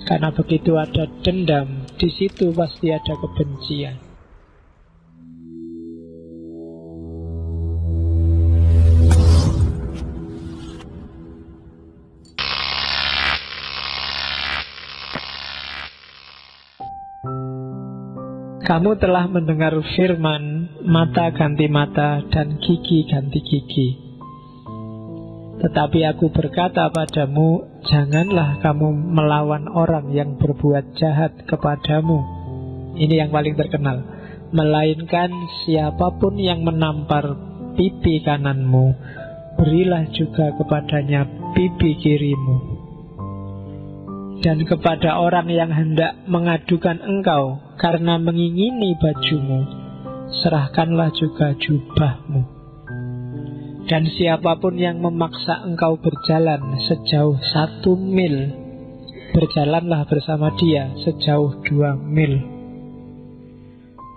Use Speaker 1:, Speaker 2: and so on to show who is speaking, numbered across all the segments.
Speaker 1: Karena begitu ada dendam, di situ pasti ada kebencian. Kamu telah mendengar firman, mata ganti mata dan gigi ganti gigi. Tetapi aku berkata padamu, janganlah kamu melawan orang yang berbuat jahat kepadamu. Ini yang paling terkenal. Melainkan siapapun yang menampar pipi kananmu, berilah juga kepadanya pipi kirimu. Dan kepada orang yang hendak mengadukan engkau karena mengingini bajumu, serahkanlah juga jubahmu. Dan siapapun yang memaksa engkau berjalan sejauh 1 mil, berjalanlah bersama dia sejauh 2 mil.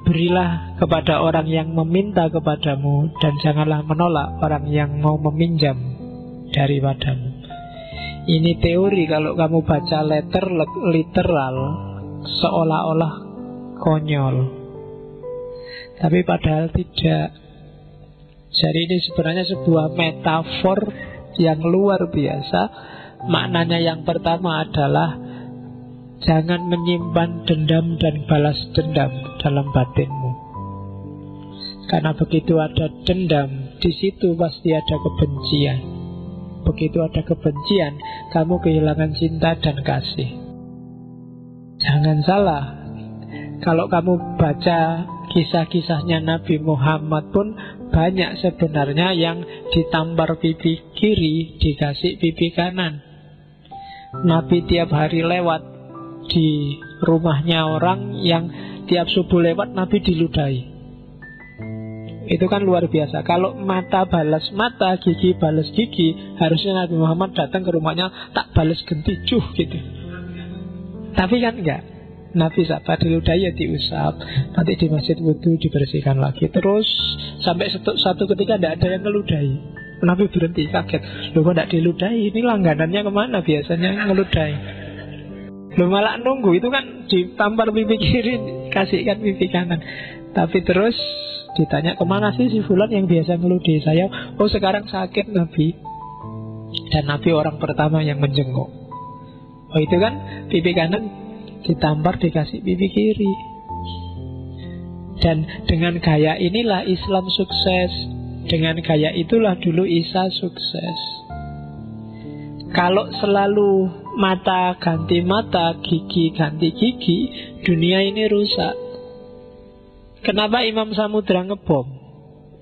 Speaker 1: Berilah kepada orang yang meminta kepadamu, dan janganlah menolak orang yang mau meminjam daripadamu. Ini teori, kalau kamu baca literal seolah-olah konyol, tapi padahal tidak. Jadi ini sebenarnya sebuah metafor yang luar biasa. Maknanya yang pertama adalah jangan menyimpan dendam dan balas dendam dalam batinmu. Karena begitu ada dendam, di situ pasti ada kebencian. Begitu ada kebencian, kamu kehilangan cinta dan kasih. Jangan salah, kalau kamu baca kisah-kisahnya Nabi Muhammad pun banyak sebenarnya yang ditampar pipi kiri, dikasih pipi kanan. Nabi tiap hari lewat di rumahnya orang yang tiap subuh lewat, Nabi diludahi. Itu kan luar biasa. Kalau mata balas mata, gigi balas gigi, harusnya Nabi Muhammad datang ke rumahnya, tak balas genti cuh gitu. Tapi kan enggak. Nabi sabar, diludahi ya diusap, nanti di masjid wudu dibersihkan lagi. Terus sampai satu ketika tidak ada yang ngeludahi. Nabi berhenti, kaget. Loh kok tidak diludahi? Ini langganannya kemana biasanya ngeludahi? Loh malah nunggu, itu kan ditampar pipi kiri, kasihkan pipi kanan. Tapi terus ditanya, kemana sih si fulan yang biasa ngeludahi saya? Oh sekarang sakit Nabi. Dan Nabi orang pertama yang menjenguk. Oh itu kan pipi kanan ditampar, dikasih pipi kiri. Dan dengan gaya inilah Islam sukses. Dengan gaya itulah dulu Isa sukses. Kalau selalu mata ganti mata, gigi ganti gigi, dunia ini rusak. Kenapa Imam Samudra ngebom?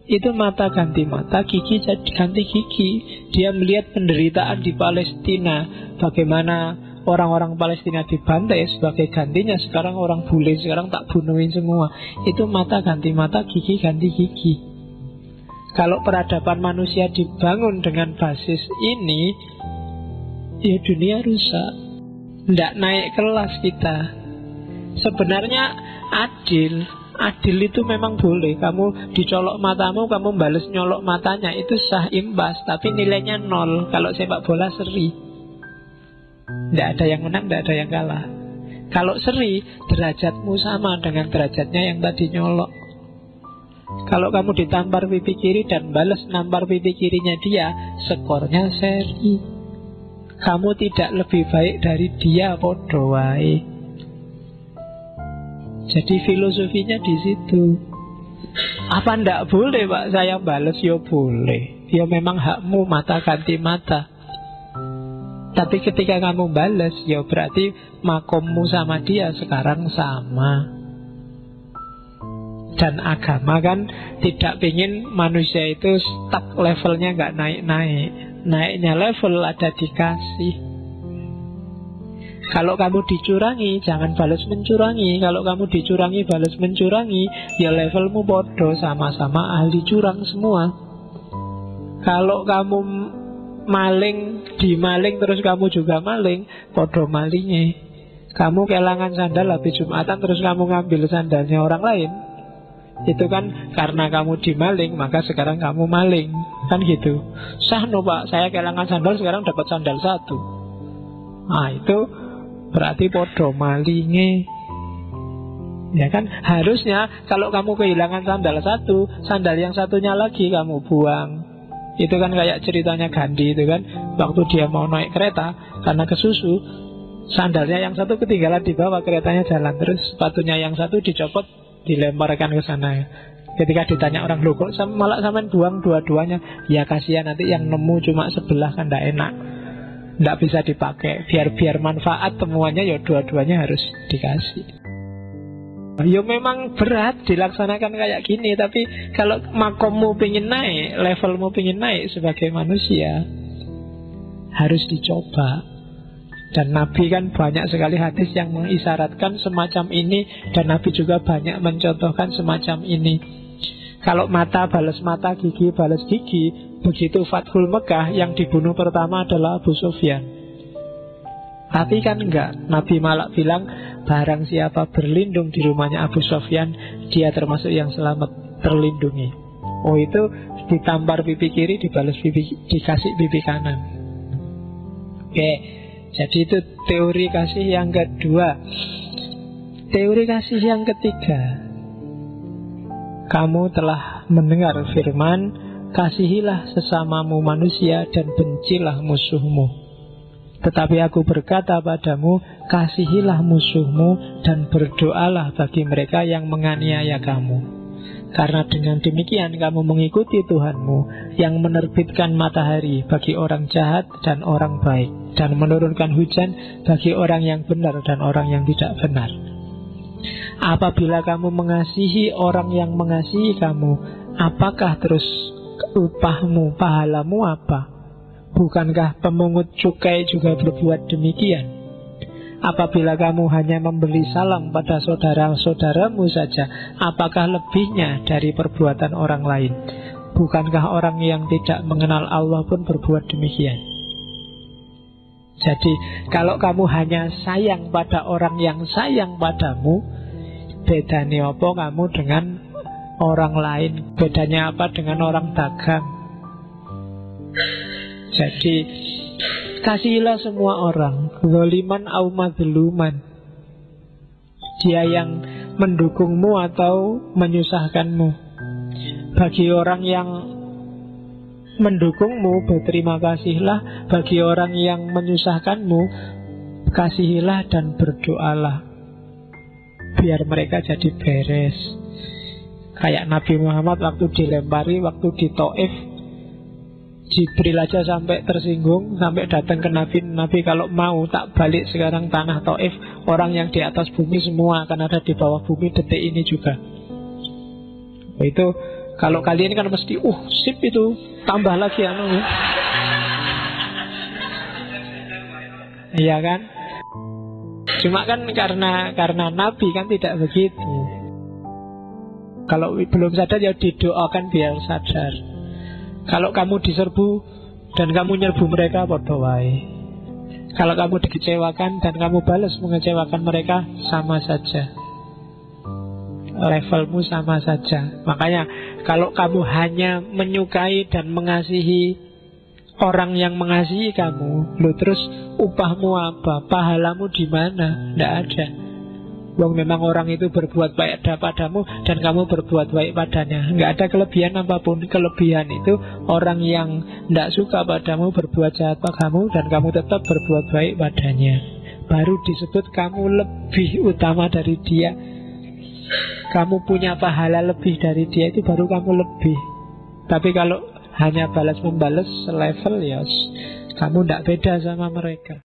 Speaker 1: Itu mata ganti mata, gigi jadi ganti gigi. Dia melihat penderitaan di Palestina, bagaimana orang-orang Palestina dibantai, sebagai gantinya sekarang orang bule, sekarang tak bunuhin semua. Itu mata ganti mata, gigi ganti gigi. Kalau peradaban manusia dibangun dengan basis ini, ya dunia rusak, tidak naik kelas kita. Sebenarnya adil itu memang boleh. Kamu dicolok matamu, kamu balas nyolok matanya, itu sah imbas. Tapi nilainya 0. Kalau sepak bola seri, tidak ada yang menang, tidak ada yang kalah. Kalau seri, derajatmu sama dengan derajatnya yang tadi nyolok. Kalau kamu ditampar pipi kiri dan balas nampar pipi kirinya dia, skornya seri. Kamu tidak lebih baik dari dia, podo wae. Jadi filosofinya di situ. Apa ndak boleh Pak saya balas? Ya boleh. Ya memang hakmu mata ganti mata. Tapi ketika kamu balas, ya berarti makommu sama dia sekarang sama. Dan agama kan tidak ingin manusia itu stuck levelnya, nggak naik-naik. Naiknya level ada dikasih. Kalau kamu dicurangi, jangan balas mencurangi. Kalau kamu dicurangi, balas mencurangi, ya levelmu bodoh, sama-sama ahli curang semua. Kalau kamu maling, dimaling terus kamu juga maling, bodoh malingnya. Kamu kehilangan sandal habis Jumatan, terus kamu ngambil sandalnya orang lain, itu kan karena kamu dimaling, maka sekarang kamu maling. Kan gitu. Sah no Pak, saya kehilangan sandal, sekarang dapat sandal 1. Nah itu berarti podo malinge. Ya kan, harusnya kalau kamu kehilangan sandal satu, sandal yang satunya lagi kamu buang. Itu kan kayak ceritanya Gandhi itu kan, waktu dia mau naik kereta karena kesusu, sandalnya yang satu ketinggalan di bawah, keretanya jalan terus, sepatunya yang satu dicopot, dilemparkan ke sana. Ketika ditanya orang, loh kok malah sampean buang dua-duanya? Ya kasihan, nanti yang nemu cuma sebelah kan tidak enak, tidak bisa dipakai. Biar manfaat temuannya, ya dua-duanya harus dikasih. Ya memang berat dilaksanakan kayak gini, tapi kalau makommu pengen naik, levelmu pengen naik sebagai manusia, harus dicoba. Dan Nabi kan banyak sekali hadis yang mengisyaratkan semacam ini, dan Nabi juga banyak mencontohkan semacam ini. Kalau mata balas mata, gigi balas gigi, begitu Fathul Mekah yang dibunuh pertama adalah Abu Sufyan. Tapi kan enggak, Nabi malah bilang, barang siapa berlindung di rumahnya Abu Sufyan, dia termasuk yang selamat, terlindungi. Oh, itu ditampar pipi kiri, dibalas dikasih pipi kanan. Oke, jadi itu teori kasih yang kedua. Teori kasih yang ketiga, kamu telah mendengar firman, kasihilah sesamamu manusia dan bencilah musuhmu. Tetapi aku berkata padamu, kasihilah musuhmu dan berdoalah bagi mereka yang menganiaya kamu. Karena dengan demikian kamu mengikuti Tuhanmu yang menerbitkan matahari bagi orang jahat dan orang baik, dan menurunkan hujan bagi orang yang benar dan orang yang tidak benar. Apabila kamu mengasihi orang yang mengasihi kamu, apakah terus upahmu, pahalamu apa? Bukankah pemungut cukai juga berbuat demikian? Apabila kamu hanya memberi salam pada saudara-saudaramu saja, apakah lebihnya dari perbuatan orang lain? Bukankah orang yang tidak mengenal Allah pun berbuat demikian? Jadi, kalau kamu hanya sayang pada orang yang sayang padamu, bedanya apa kamu dengan orang lain? Bedanya apa dengan orang dagang? Jadi kasihilah semua orang, zaliman au mazluman, dia yang mendukungmu atau menyusahkanmu. Bagi orang yang mendukungmu, berterima kasihlah. Bagi orang yang menyusahkanmu, kasihilah dan berdoalah, biar mereka jadi beres. Kayak Nabi Muhammad waktu dilempari, waktu di Taif, Jibril aja sampai tersinggung, sampai datang ke Nabi. Nabi, kalau mau tak balik sekarang tanah Taif, orang yang di atas bumi semua akan ada di bawah bumi detik ini juga. Itu kalau kalian kan mesti sip itu, tambah lagi iya kan? Cuma kan karena Nabi kan tidak begitu. Kalau belum sadar ya didoakan biar sadar. Kalau kamu diserbu dan kamu nyerbu mereka, padha wae. Kalau kamu dikecewakan dan kamu balas mengecewakan mereka, sama saja. Levelmu sama saja. Makanya kalau kamu hanya menyukai dan mengasihi orang yang mengasihi kamu, terus upahmu apa? Pahalamu di mana? Tidak ada. Wong memang orang itu berbuat baik padamu dan kamu berbuat baik padanya. Nggak ada kelebihan apapun. Kelebihan itu orang yang tidak suka padamu berbuat jahat padamu dan kamu tetap berbuat baik padanya. Baru disebut kamu lebih utama dari dia. Kamu punya pahala lebih dari dia, itu baru kamu lebih. Tapi kalau hanya balas-membalas selevel, ya kamu tidak beda sama mereka.